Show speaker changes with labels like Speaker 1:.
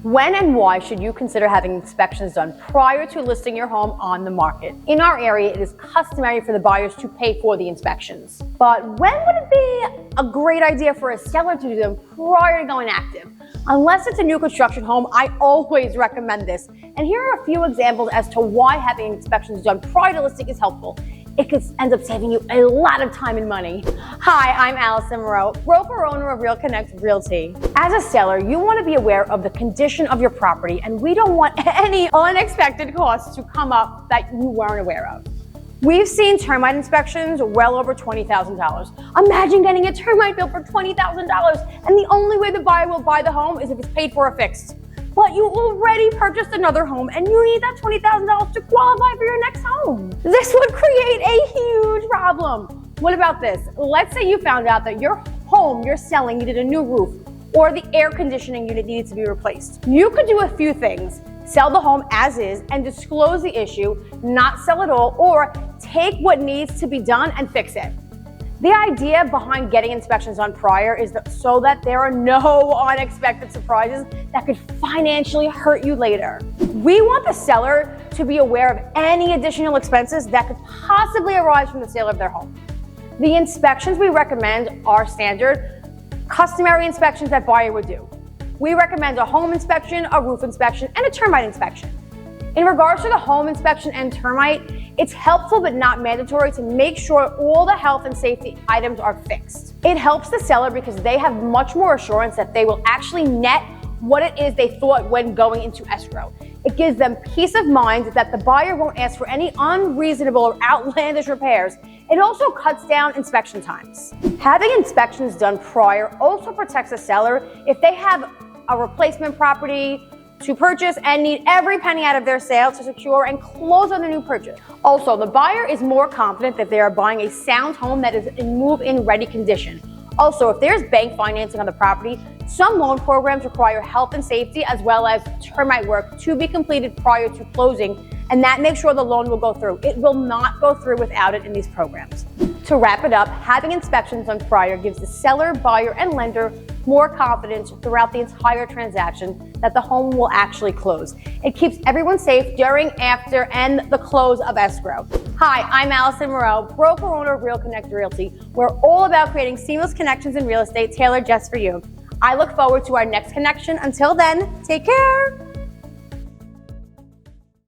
Speaker 1: When and why should you consider having inspections done prior to listing your home on the market? In our area, it is customary for the buyers to pay for the inspections. But when would it be a great idea for a seller to do them prior to going active? Unless it's a new construction home, I always recommend this. And here are a few examples as to why having inspections done prior to listing is helpful. It could end up saving you a lot of time and money. Hi, I'm Allison Moreau, broker owner of Real Connect Realty. As a seller, you want to be aware of the condition of your property, and we don't want any unexpected costs to come up that you weren't aware of. We've seen termite inspections well over $20,000. Imagine getting a termite bill for $20,000, and the only way the buyer will buy the home is if it's paid for or fixed. But you already purchased another home and you need that $20,000 to qualify for your next home. This would create a huge problem. What about this? Let's say you found out that your home you're selling needed a new roof or the air conditioning unit needed to be replaced. You could do a few things. Sell the home as is and disclose the issue, not sell it all, or take what needs to be done and fix it. The idea behind getting inspections done prior is so that there are no unexpected surprises that could financially hurt you later. We want the seller to be aware of any additional expenses that could possibly arise from the sale of their home. The inspections we recommend are standard, customary inspections that buyer would do. We recommend a home inspection, a roof inspection, and a termite inspection. In regards to the home inspection and termite, it's helpful but not mandatory to make sure all the health and safety items are fixed. It helps the seller because they have much more assurance that they will actually net what it is they thought when going into escrow. It gives them peace of mind that the buyer won't ask for any unreasonable or outlandish repairs. It also cuts down inspection times. Having inspections done prior also protects the seller if they have a replacement property to purchase and need every penny out of their sale to secure and close on the new purchase. Also, the buyer is more confident that they are buying a sound home that is in move-in ready condition. Also, if there's bank financing on the property, some loan programs require health and safety as well as termite work to be completed prior to closing, and that makes sure the loan will go through. It will not go through without it in these programs. To wrap it up, having inspections done prior gives the seller, buyer, and lender more confidence throughout the entire transaction that the home will actually close. It keeps everyone safe during, after, and the close of escrow. Hi, I'm Allison Moreau, broker owner of Real Connect Realty. We're all about creating seamless connections in real estate tailored just for you. I look forward to our next connection. Until then, take care.